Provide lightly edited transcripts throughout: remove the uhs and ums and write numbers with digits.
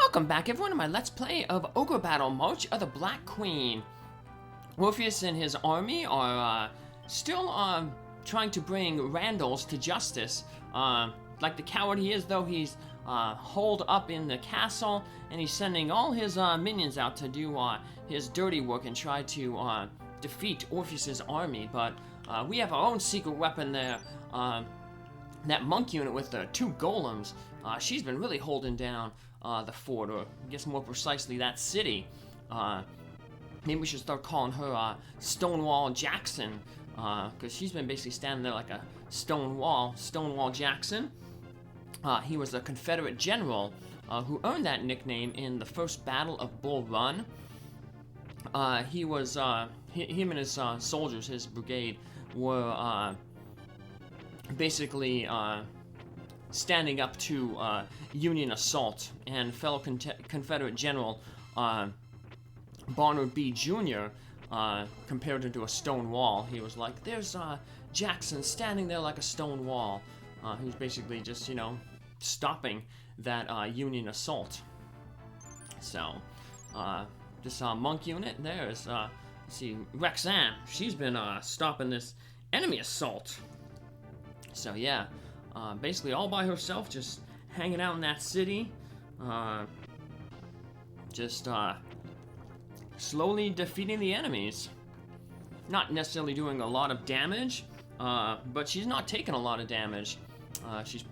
Welcome back everyone to my Let's Play of Ogre Battle, March of the Black Queen. Orpheus and his army are still trying to bring Randals to justice. Like the coward he is, though, he's holed up in the castle, and he's sending all his minions out to do his dirty work and try to defeat Orpheus's army. But we have our own secret weapon there. That monk unit with the two golems, she's been really holding down the fort, or I guess more precisely that city. Maybe we should start calling her Stonewall Jackson, because she's been basically standing there like a stone wall. Stonewall Jackson. He was a Confederate general who earned that nickname in the first Battle of Bull Run. He was, him and his soldiers, his brigade, were basically standing up to Union assault, and fellow Confederate General Barnard B. Jr. Compared him to a stone wall. He was like, there's Jackson standing there like a stone wall. He was basically just, you know, stopping that Union assault. So, this monk unit, there's, let's see, Rexanne. She's been stopping this enemy assault. So yeah, basically all by herself, just hanging out in that city, just slowly defeating the enemies. Not necessarily doing a lot of damage, but she's not taking a lot of damage. She's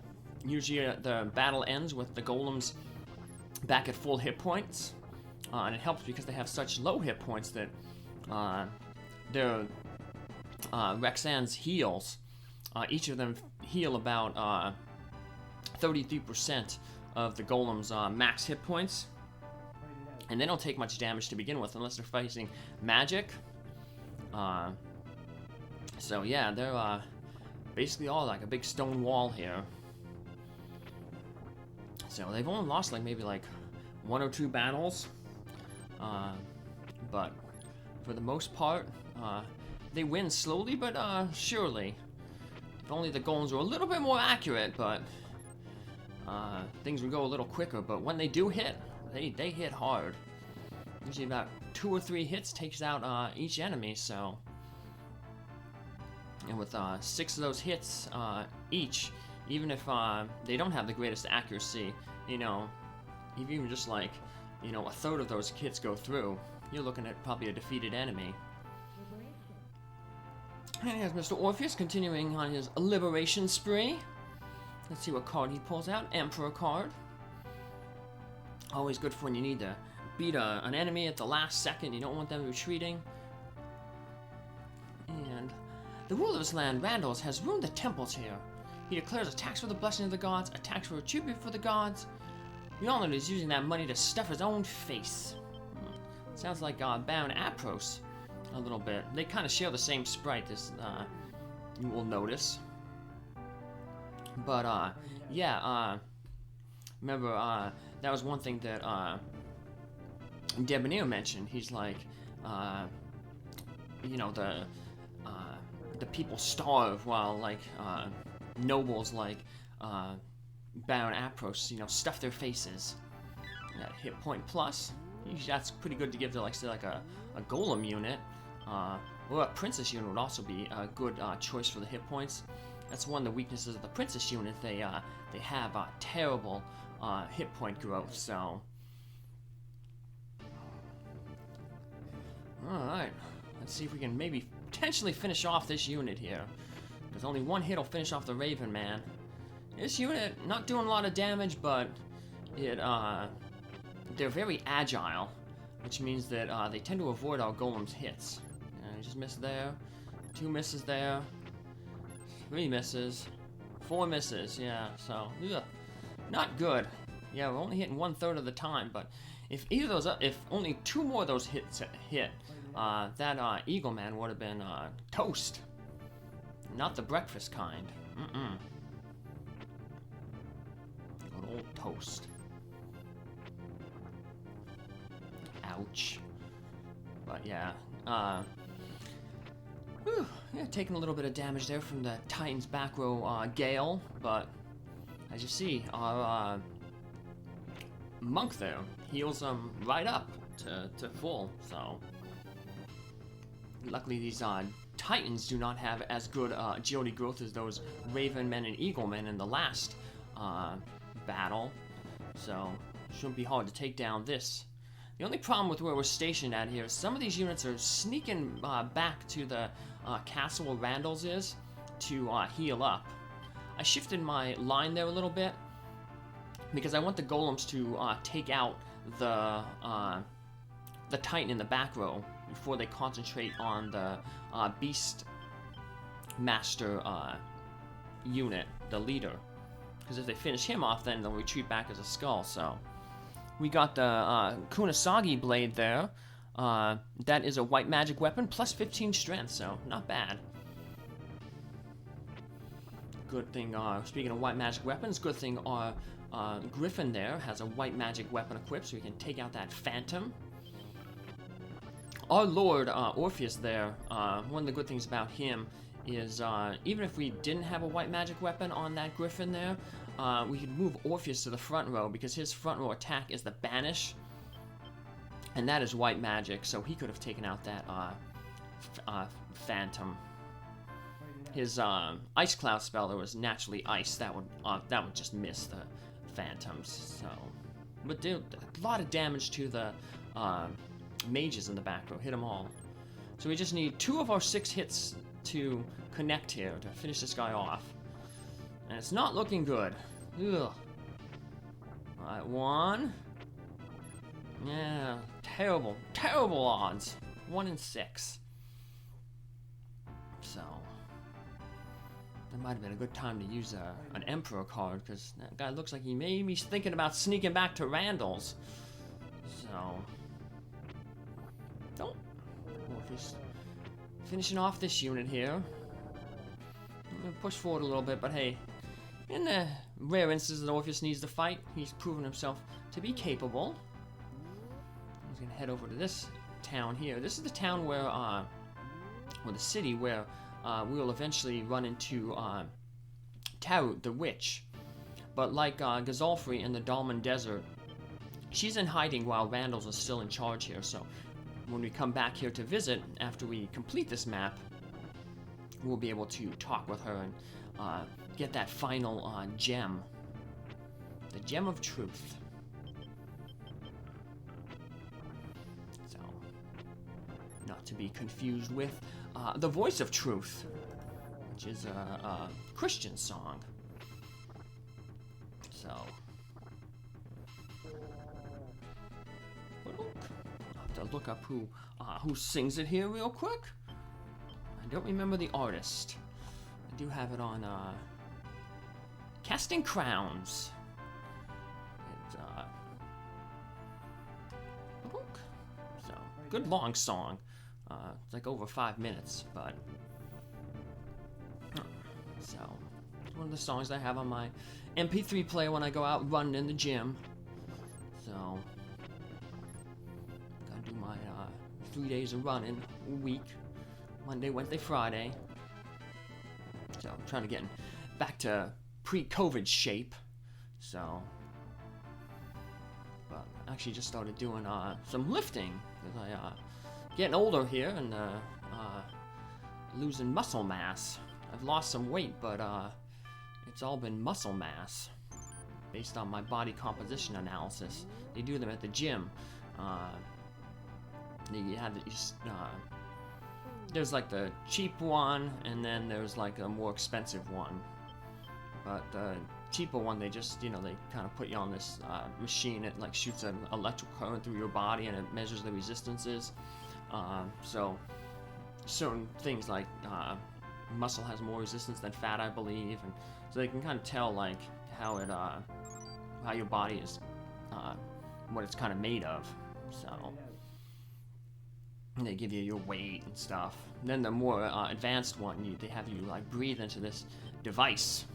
usually the battle ends with the golems back at full hit points, and it helps because they have such low hit points that their Rexanne's heals. Each of them heal about 33% of the golem's max hit points. And they don't take much damage to begin with unless they're facing magic. So yeah, they're basically all like a big stone wall here. So they've only lost like maybe like 1 or 2 battles. But for the most part, they win slowly but surely. If only the golems were a little bit more accurate, but things would go a little quicker. But when they do hit, they hit hard. Usually about 2 or 3 hits takes out each enemy, so. And with 6 of those hits each, even if they don't have the greatest accuracy, you know, even just like, you know, a third of those hits go through, you're looking at probably a defeated enemy. And here's Mr. Orpheus continuing on his liberation spree. Let's see what card he pulls out. Emperor card. Always good for when you need to beat an enemy at the last second. You don't want them retreating. And the ruler of this land, Randals, has ruined the temples here. He declares attacks for the blessing of the gods, attacks for a tribute for the gods. We all know he's using that money to stuff his own face. Sounds like Baron Apros. A little bit. They kind of share the same sprite, this you will notice. But yeah, remember that was one thing that Debonair mentioned. He's like, you know, the people starve while like nobles like Baron Apros, you know, stuff their faces. That hit point plus. That's pretty good to give to like say like a golem unit. Or a princess unit would also be a good choice for the hit points. That's one of the weaknesses of the princess unit. They have terrible hit point growth. So, all right, let's see if we can maybe potentially finish off this unit here. Because only one hit will finish off the Raven Man. This unit not doing a lot of damage, but they're very agile, which means that they tend to avoid our golem's hits. Just missed there, 2 misses there, 3 misses, 4 misses, yeah, so, ugh, not good. Yeah, we're only hitting 1/3 of the time, but if either of those, if only 2 more of those hits hit, that Eagle Man would have been toast. Not the breakfast kind. Good old toast. Ouch. But yeah, yeah, taking a little bit of damage there from the Titan's back row Gale, but as you see, our monk there heals them right up to full, so... Luckily these Titans do not have as good agility growth as those Raven Men and Eagle Men in the last battle, so shouldn't be hard to take down this. The only problem with where we're stationed at here is some of these units are sneaking back to the castle where Randals is to heal up. I shifted my line there a little bit because I want the golems to take out the Titan in the back row before they concentrate on the Beast Master unit, the leader. Because if they finish him off, then they'll retreat back as a skull, so... We got the Kunasagi blade there. That is a white magic weapon, plus 15 strength, so not bad. Good thing, speaking of white magic weapons, good thing our Griffin there has a white magic weapon equipped, so we can take out that Phantom. Our Lord, Orpheus there, one of the good things about him is, even if we didn't have a white magic weapon on that Griffin there, we could move Orpheus to the front row, because his front row attack is the Banish, and that is white magic, so he could have taken out that, Phantom. His, Ice Cloud spell, there was naturally ice, that would just miss the Phantoms, so... But did a lot of damage to the, mages in the back row, hit them all. So we just need 2 of our 6 hits to connect here to finish this guy off. And it's not looking good. Ugh. Alright, 1. Yeah, terrible, terrible odds. 1 in 6. So, that might have been a good time to use an Emperor card, because that guy looks like he may be thinking about sneaking back to Randals. So... Oh, Orpheus finishing off this unit here. I'm gonna push forward a little bit, but hey, in the rare instances that Orpheus needs to fight, he's proven himself to be capable. He's gonna head over to this town here. This is the town where, or the city where we will eventually run into Tarut, the witch. But like Gazalfri in the Dalman Desert, she's in hiding while Randals is still in charge here, so when we come back here to visit, after we complete this map, we'll be able to talk with her and get that final gem. The Gem of Truth. So, not to be confused with the Voice of Truth, which is a Christian song. So... to look up who sings it here real quick. I don't remember the artist. I do have it on Casting Crowns. It's so good long song. It's like over 5 minutes, but so it's one of the songs I have on my MP3 player when I go out running in the gym. So 3 days of running a week, Monday, Wednesday, Friday. So I'm trying to get back to pre-COVID shape. So, but I actually just started doing some lifting because I getting older here and losing muscle mass. I've lost some weight, but it's all been muscle mass based on my body composition analysis. They do them at the gym. You have these, there's like the cheap one, and then there's like a more expensive one. But the cheaper one, they just, they kind of put you on this machine. It like shoots an electrical current through your body, and it measures the resistances. So certain things like muscle has more resistance than fat, I believe, and so they can kind of tell like how it, how your body is, what it's kind of made of. So. And they give you your weight and stuff. And then the more advanced one, they have you like breathe into this device,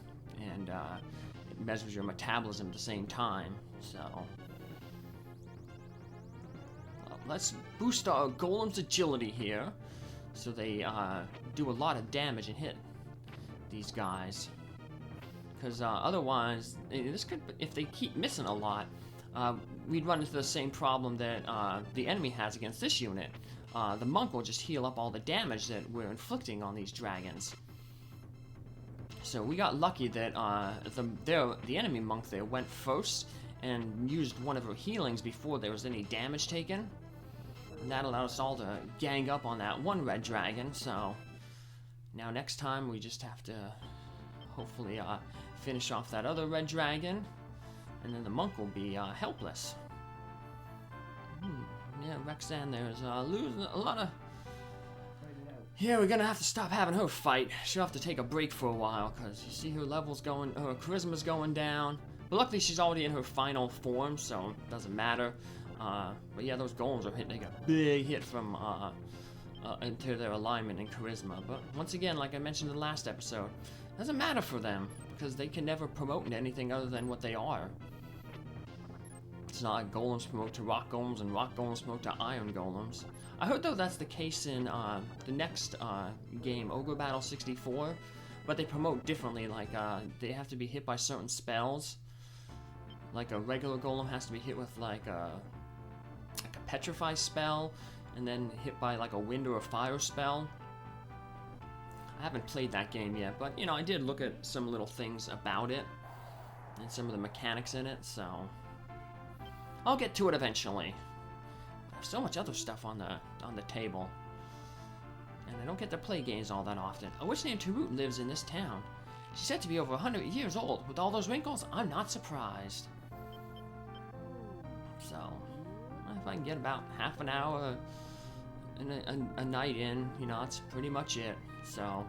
and it measures your metabolism at the same time. So let's boost our golem's agility here, so they do a lot of damage and hit these guys. Because otherwise, this could, if they keep missing a lot, we'd run into the same problem that the enemy has against this unit. The monk will just heal up all the damage that we're inflicting on these dragons. So we got lucky that the enemy monk there went first and used one of her healings before there was any damage taken. And that allowed us all to gang up on that one red dragon, so now next time we just have to hopefully finish off that other red dragon, and then the monk will be helpless. Yeah, Rexanne there's losing a lot of... Yeah, we're gonna have to stop having her fight. She'll have to take a break for a while, because you see her levels going, her charisma's going down. But luckily she's already in her final form, so it doesn't matter. But yeah, those golems are hitting a big hit from into their alignment and charisma. But once again, like I mentioned in the last episode, it doesn't matter for them, because they can never promote into anything other than what they are. It's not like golems promote to rock golems and rock golems promote to iron golems. I heard though that's the case in the next game, Ogre Battle 64, but they promote differently. Like they have to be hit by certain spells. Like a regular golem has to be hit with like a petrify spell, and then hit by like a wind or a fire spell. I haven't played that game yet, but you know, I did look at some little things about it and some of the mechanics in it, so I'll get to it eventually. I have so much other stuff on the table, and I don't get to play games all that often. A witch named Tarut lives in this town. She's said to be over 100 years old. With all those wrinkles, I'm not surprised. So, if I can get about half an hour a night in, you know, that's pretty much it. So,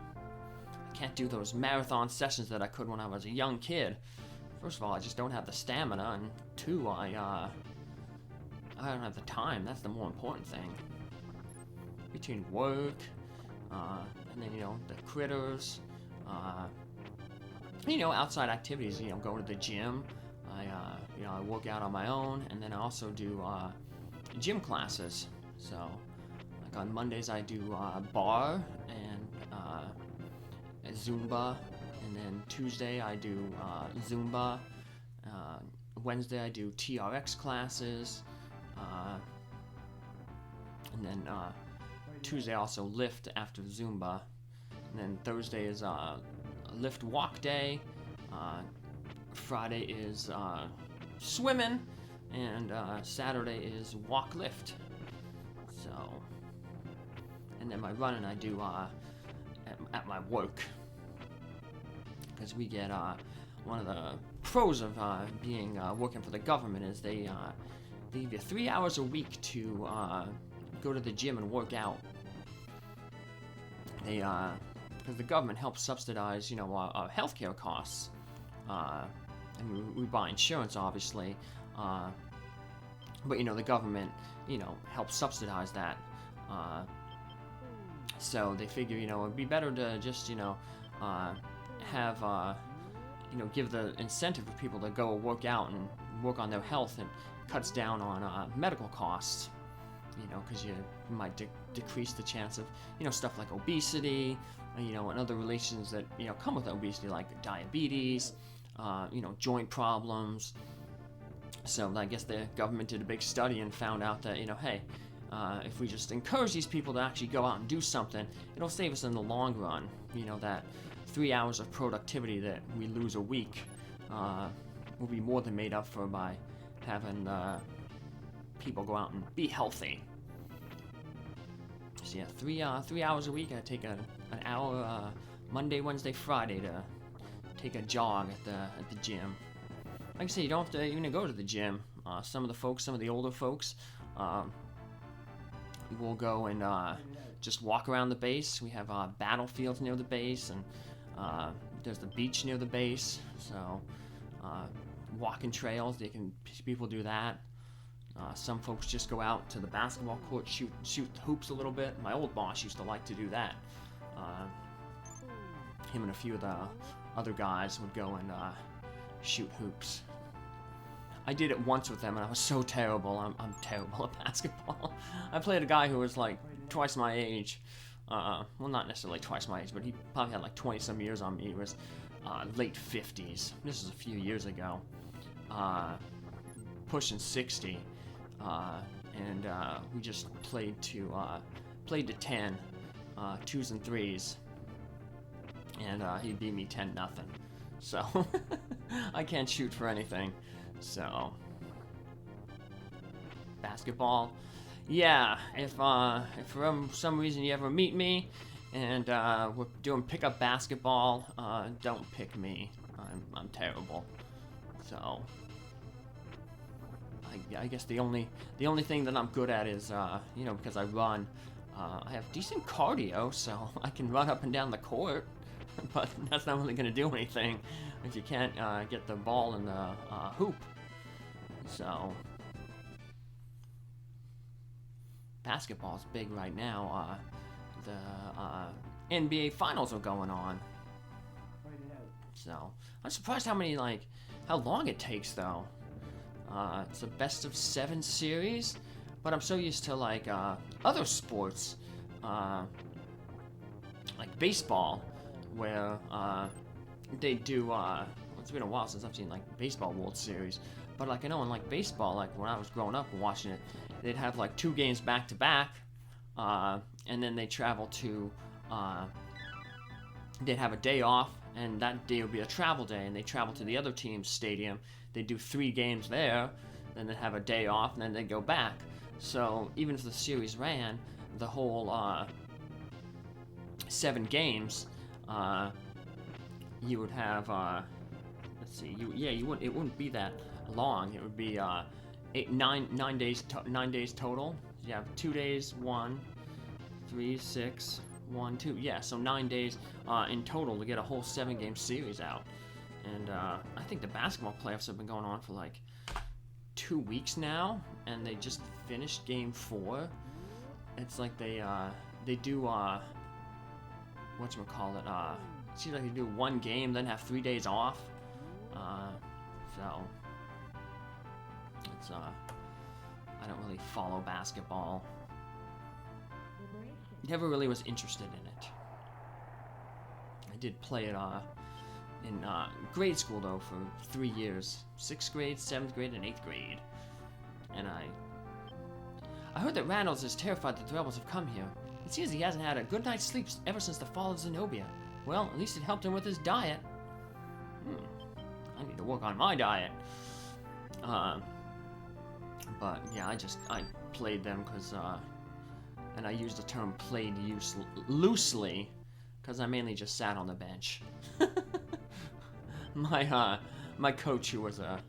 I can't do those marathon sessions that I could when I was a young kid. First of all, I just don't have the stamina, and two, I don't have the time. That's the more important thing. Between work, and then, you know, the critters, you know, outside activities, you know, go to the gym. You know, I work out on my own, and then I also do gym classes. So, like on Mondays I do bar and Zumba, and then Tuesday I do Zumba. Wednesday I do TRX classes, and then Tuesday I also lift after Zumba, and then Thursday is lift walk day. Friday is swimming, and Saturday is walk lift. So, and then my running I do at my work, because we get one of the pros of being working for the government is they give you 3 hours a week to go to the gym and work out. They because the government helps subsidize, you know, our healthcare costs. And we buy insurance, obviously, but you know, the government, you know, helps subsidize that. So they figure, you know, it'd be better to just, you know, have, you know, give the incentive for people to go work out and work on their health, and cuts down on medical costs. You know, because you might decrease the chance of, you know, stuff like obesity, you know, and other relations that, you know, come with obesity, like diabetes, you know, joint problems. So I guess the government did a big study and found out that, you know, hey, if we just encourage these people to actually go out and do something, it'll save us in the long run. You know, that 3 hours of productivity that we lose a week will be more than made up for by having people go out and be healthy. So yeah, 3 hours a week. I take an hour Monday, Wednesday, Friday to take a jog at the gym. Like I say, you don't have to even go to the gym. Some of the older folks, will go and just walk around the base. We have battlefields near the base, and there's the beach near the base. So walking trails, people do that. Some folks just go out to the basketball court, shoot hoops a little bit. My old boss used to like to do that. Him and a few of the other guys would go and shoot hoops. I did it once with them, and I was so terrible. I'm terrible at basketball. I played a guy who was like twice my age. Well, not necessarily twice my age, but he probably had like 20-some years on me. He was late 50s. This was a few years ago. pushing 60, and we just played to 10, 2s and 3s, and he beat me 10-0. So I can't shoot for anything. So basketball, yeah. If for some reason you ever meet me and we're doing pickup basketball, don't pick me. I'm terrible. So I guess the only thing that I'm good at is you know, because I run. I have decent cardio, so I can run up and down the court, but that's not really going to do anything if you can't get the ball in the hoop. So basketball's big right now. The NBA Finals are going on. So I'm surprised how long it takes though. It's a best of 7 series, but I'm so used to other sports, like baseball, where they do. It's been a while since I've seen baseball World Series, but I know in baseball, when I was growing up and watching it, they'd have 2 games back to back, and then they travel to. They'd have a day off, and that day would be a travel day, and they travel to the other team's stadium. They do 3 games there, then they have a day off, and then they go back. So even if the series ran the whole 7 games, you would have let's see, it wouldn't be that long. It would be 9 days 9 days total. You have 2 days, 1, 3, 6, 1, 2. Yeah, so 9 days in total to get a whole 7-game series out. And I think the basketball playoffs have been going on for 2 weeks now, and they just finished game 4. It's like they do whatchamacallit, it seems like they do 1 game, then have 3 days off. So it's I don't really follow basketball. Never really was interested in it. I did play it in grade school though for 3 years, 6th grade, 7th grade, and 8th grade. And I heard that Randals is terrified that the rebels have come here. It seems he hasn't had a good night's sleep ever since the fall of Zenobia. Well, at least it helped him with his diet. I need to work on my diet. But yeah, I played them because and I use the term played loosely because I mainly just sat on the bench. My coach, who was a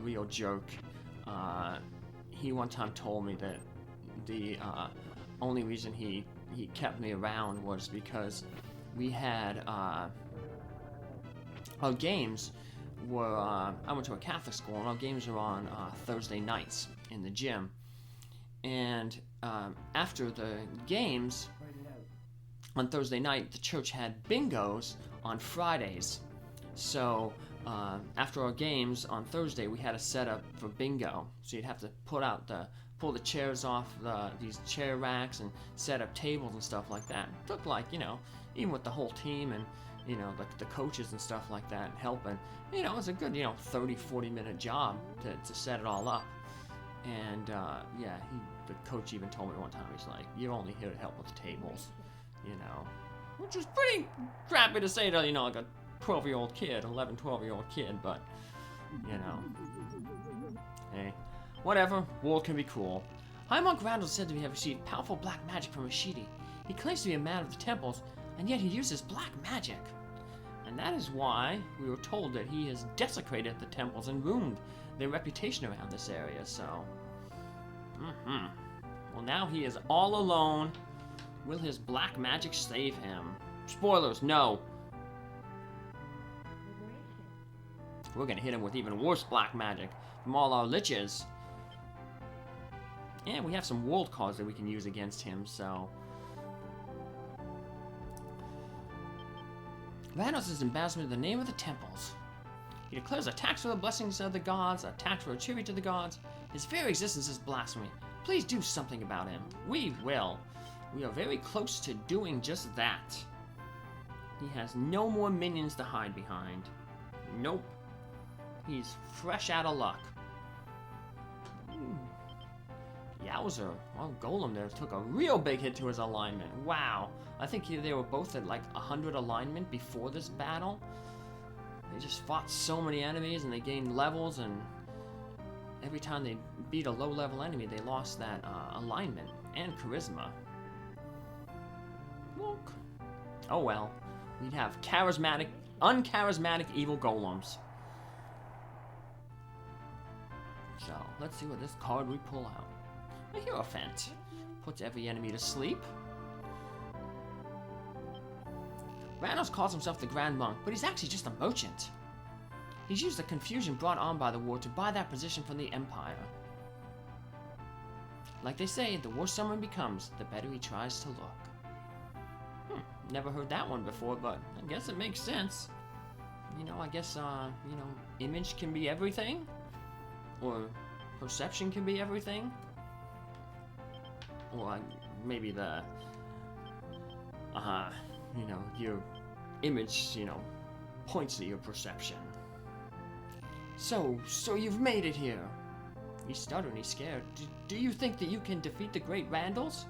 real jerk, he one time told me that the only reason he kept me around was because we had our games were I went to a Catholic school, and our games were on Thursday nights in the gym. And after the games on Thursday night, the church had bingos on Fridays. So after our games on Thursday, we had a setup for bingo. So you'd have to pull the chairs off these chair racks and set up tables and stuff like that. It took even with the whole team and the coaches and stuff like that helping, it was a good 30-40 minute job to set it all up. And the coach even told me one time, he's like, "You're only here to help with the tables," which is pretty crappy to say to like a 12-year-old kid, 11, 12-year-old kid, but hey, whatever. War can be cool. High Monk Randall said to have received powerful black magic from Rashidi. He claims to be a man of the temples, and yet he uses black magic. And that is why we were told that he has desecrated the temples and ruined their reputation around this area, so... Well, now he is all alone. Will his black magic save him? Spoilers, no. We're gonna hit him with even worse black magic from all our liches. And we have some world cards that we can use against him, so... Randals is ambassador in the name of the temples. He declares attacks for the blessings of the gods, attacks for a tribute to the gods. His very existence is blasphemy. Please do something about him. We will. We are very close to doing just that. He has no more minions to hide behind. Nope. He's fresh out of luck. Wowzer. Well, Golem there took a real big hit to his alignment. Wow. I think they were both at like 100 alignment before this battle. They just fought so many enemies and they gained levels, and every time they beat a low-level enemy, they lost that alignment and charisma. Look. Oh well. We'd have charismatic, uncharismatic evil golems. So, let's see what this card we pull out. A Hierophant. Puts every enemy to sleep. Randals calls himself the Grand Monk, but he's actually just a merchant. He's used the confusion brought on by the war to buy that position from the Empire. Like they say, the worse someone becomes, the better he tries to look. Never heard that one before, but I guess it makes sense. You know, I guess, you know, image can be everything. Or perception can be everything. Or maybe the, you know, your image, you know, points to your perception. So you've made it here. He's stuttering, he's scared. Do you think that you can defeat the great Randals?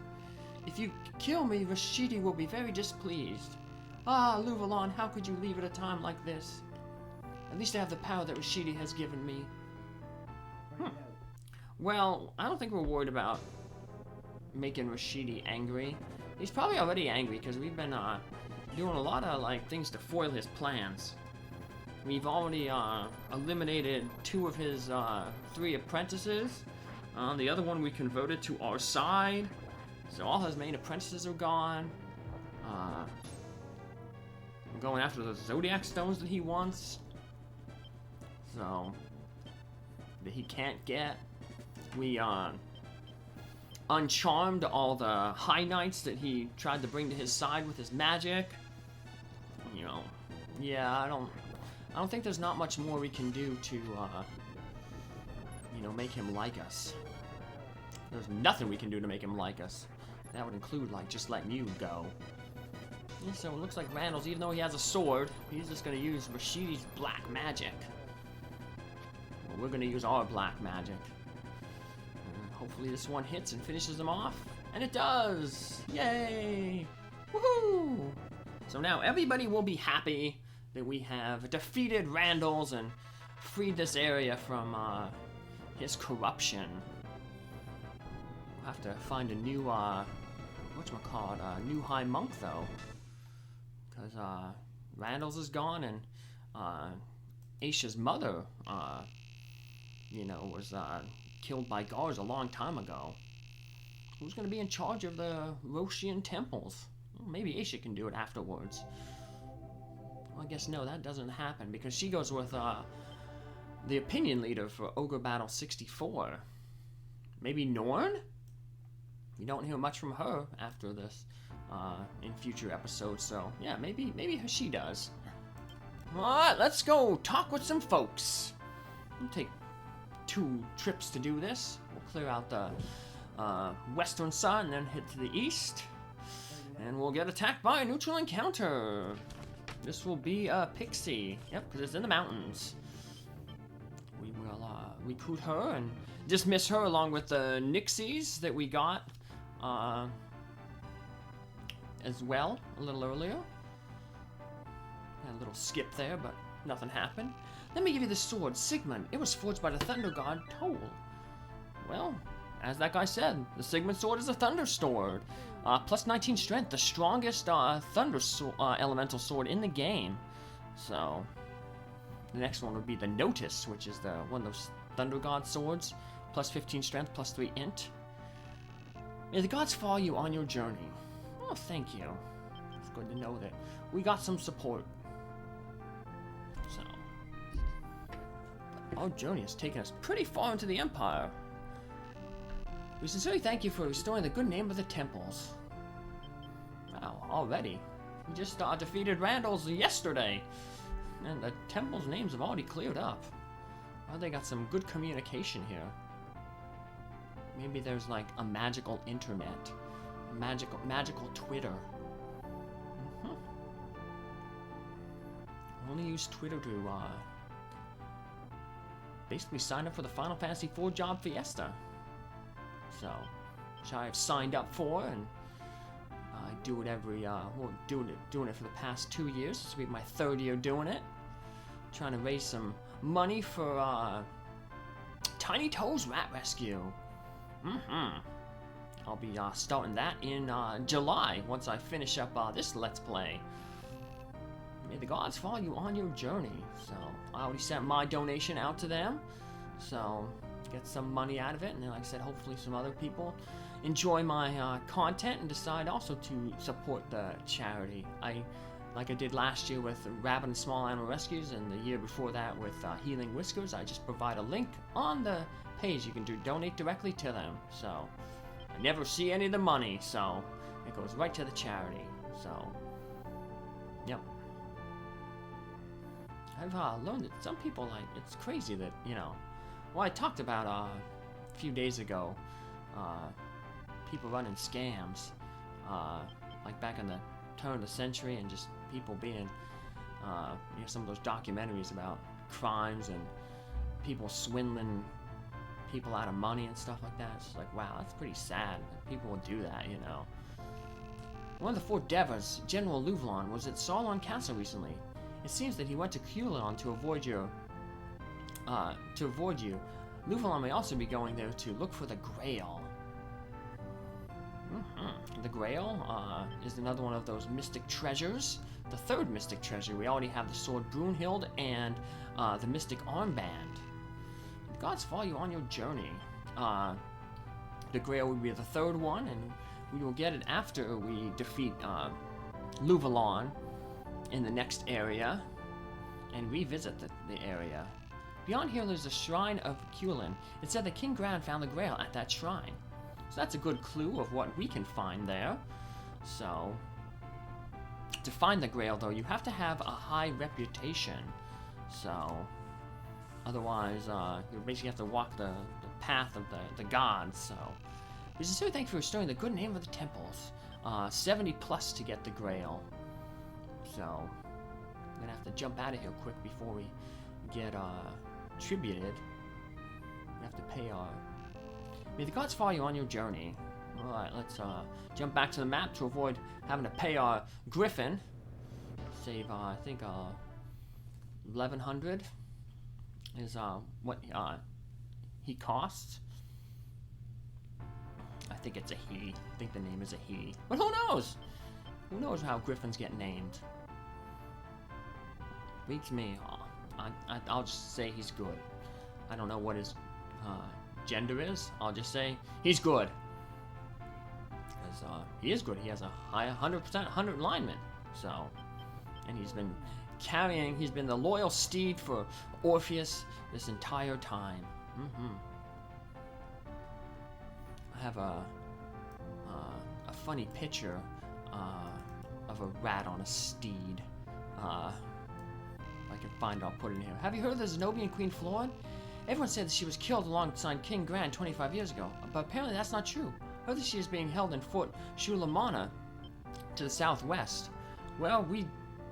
If you kill me, Rashidi will be very displeased. Ah, Luvalon, how could you leave at a time like this? At least I have the power that Rashidi has given me. Well, I don't think we're worried about making Rashidi angry. He's probably already angry because we've been doing a lot of like things to foil his plans. We've already eliminated 2 of his 3 apprentices. The other one we converted to our side. So all his main apprentices are gone. I'm going after the Zodiac Stones that he wants. So, that he can't get. We uncharmed all the High Knights that he tried to bring to his side with his magic. You know, yeah, I don't think there's not much more we can do to, you know, make him like us. There's nothing we can do to make him like us. That would include, like, just letting you go. Yeah, so it looks like Randals, even though he has a sword, he's just gonna use Rashidi's black magic. Well, we're gonna use our black magic. And hopefully this one hits and finishes him off. And it does! Yay! Woohoo! So now everybody will be happy that we have defeated Randals and freed this area from his corruption. We'll have to find a new, whatchamacallit, new High Monk though. Because Randals is gone and Aisha's mother, you know, was killed by guards a long time ago. Who's going to be in charge of the Roshian temples? Well, maybe Aisha can do it afterwards. Well, I guess no, that doesn't happen because she goes with the opinion leader for Ogre Battle 64. Maybe Norn? We don't hear much from her after this in future episodes, so yeah, maybe she does. Alright, let's go talk with some folks. We'll take 2 trips to do this. We'll clear out the western side and then head to the east. And we'll get attacked by a neutral encounter. This will be a Pixie. Yep, because it's in the mountains. We will recruit her and dismiss her along with the Nixies that we got as well a little earlier. Had a little skip there, but nothing happened. Let me give you this sword, Sigmund. It was forged by the Thunder God, Toll. Well, as that guy said, the Sigmund sword is a Thunder sword. Plus 19 strength, the strongest Thunder elemental sword in the game. So, the next one would be the Notice, which is the one of those Thunder God swords. Plus 15 strength, plus 3 int. May the gods follow you on your journey. Oh, thank you. It's good to know that we got some support. So, but our journey has taken us pretty far into the Empire. We sincerely thank you for restoring the good name of the temples. Wow, already. We just defeated Randals yesterday. And the temple's names have already cleared up. Well, they got some good communication here. Maybe there's like a magical internet. Magical Twitter. Only use Twitter to basically sign up for the Final Fantasy IV Job Fiesta. So, which I have signed up for, and I do it every, doing it for the past 2 years. This will be my 3rd year doing it. Trying to raise some money for, Tiny Toes Rat Rescue. I'll be, starting that in, July, once I finish up, this Let's Play. May the gods follow you on your journey. So, I already sent my donation out to them. So, get some money out of it. And then, like I said, hopefully some other people enjoy my content and decide also to support the charity. Like I did last year with Rabbit and Small Animal Rescues, and the year before that with Healing Whiskers, I just provide a link on the page. You can donate directly to them. So, I never see any of the money. So, it goes right to the charity. So, yep. I've learned that some people, like, it's crazy that, you know, well, I talked about a few days ago, people running scams, like back in the turn of the century, and just people being, you know, some of those documentaries about crimes and people swindling people out of money and stuff like that. It's just like, wow, that's pretty sad that people would do that, you know. One of the 4 Devas, General Louvlon, was at Solon Castle recently. It seems that he went to Culon to avoid you. Louvlon may also be going there to look for the Grail. The Grail is another one of those mystic treasures. The 3rd mystic treasure. We already have the sword Brunhild and the mystic armband. The gods follow you on your journey. The Grail will be the 3rd one, and we will get it after we defeat Louvlon in the next area and revisit the area. Beyond here there's a shrine of Culin. It said that King Gran found the Grail at that shrine. So that's a good clue of what we can find there. So, to find the Grail though, you have to have a high reputation. So, otherwise, you basically have to walk the path of the gods. So, we sincerely thank you for restoring the good name of the temples. 70 plus to get the Grail. So, I'm gonna have to jump out of here quick before we get tributed. We have to pay our... May the gods follow you on your journey. Alright, let's jump back to the map to avoid having to pay our griffin. Save, I think, 1100 is what he costs. I think it's a he. I think the name is a he. But who knows? Who knows how griffins get named? Beats me. I'll just say he's good. I don't know what his gender is. I'll just say he's good. Because he is good. He has a high 100%, 100 alignment. So, and he's been the loyal steed for Orpheus this entire time. I have a funny picture of a rat on a steed. If I can find it, I'll put it in here. Have you heard of the Zenobian Queen Florid? Everyone said that she was killed alongside King Gran 25 years ago, but apparently that's not true. I heard that she is being held in Fort Shulamana to the southwest. Well,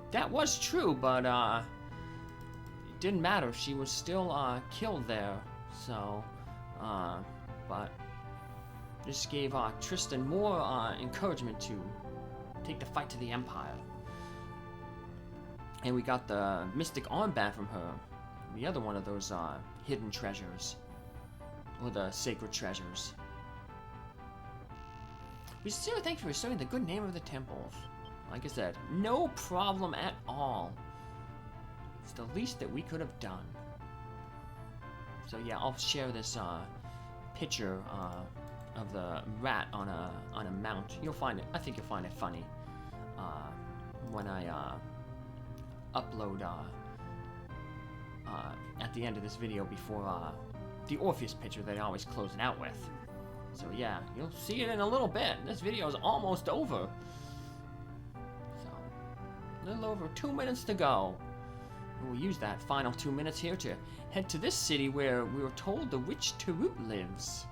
that was true, but it didn't matter. She was still killed there. So, but this gave Tristan more encouragement to take the fight to the Empire. And we got the mystic armband from her. The other one of those hidden treasures. Or the sacred treasures. We sincerely thank you for restoring the good name of the temples. Like I said, no problem at all. It's the least that we could have done. So yeah, I'll share this picture of the rat on a mount. You'll find it. I think you'll find it funny when I upload at the end of this video before the Orpheus picture that I always close it out with. So yeah, you'll see it in a little bit. This video is almost over. So, a little over 2 minutes to go. We'll use that final 2 minutes here to head to this city where we were told the witch Tarut lives.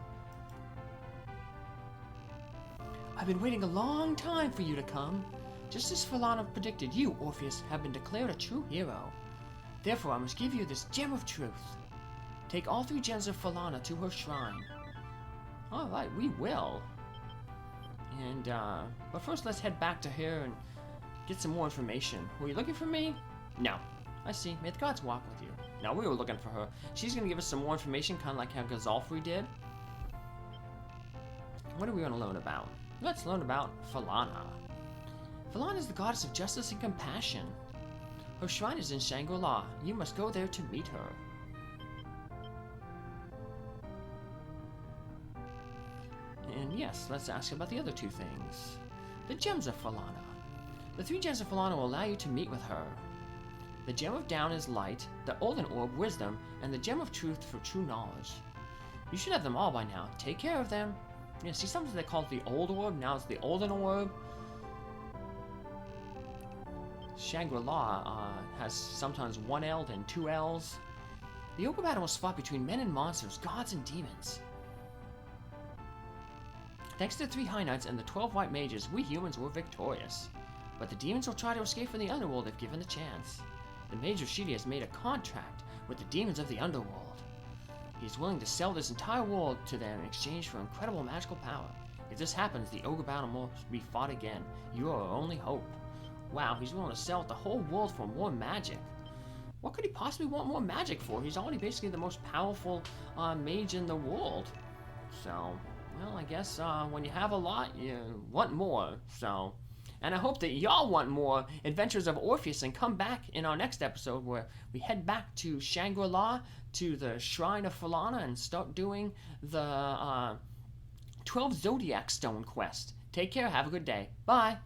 I've been waiting a long time for you to come. Just as Fellana predicted, you, Orpheus, have been declared a true hero. Therefore, I must give you this gem of truth. Take all 3 gems of Fellana to her shrine. Alright, we will. And, but first let's head back to her and get some more information. Were you looking for me? No. I see. May the gods walk with you. No, we were looking for her. She's gonna give us some more information, kind of like how Gazalfri did. What are we gonna learn about? Let's learn about Fellana. Fellana is the goddess of justice and compassion. Her shrine is in Shangrila. You must go there to meet her. And yes, let's ask about the other two things. The gems of Fellana. The 3 gems of Fellana will allow you to meet with her. The gem of down is light, the olden orb wisdom, and the gem of truth for true knowledge. You should have them all by now. Take care of them. Yeah, see, sometimes they call it the old orb, now it's the olden orb. Shangrila has sometimes 1 L and 2 L's. The Ogre Battle was fought between men and monsters, gods and demons. Thanks to the 3 High Knights and the 12 White Mages, we humans were victorious. But the demons will try to escape from the underworld if given the chance. The Mage Roshian has made a contract with the demons of the underworld. He is willing to sell this entire world to them in exchange for incredible magical power. If this happens, the Ogre Battle must be fought again. You are our only hope. Wow, he's willing to sell the whole world for more magic. What could he possibly want more magic for? He's already basically the most powerful mage in the world. So, well, I guess when you have a lot, you want more. So, and I hope that y'all want more Adventures of Orpheus and come back in our next episode where we head back to Shangrila, to the Shrine of Fellana, and start doing the 12 Zodiac Stone quest. Take care, have a good day. Bye!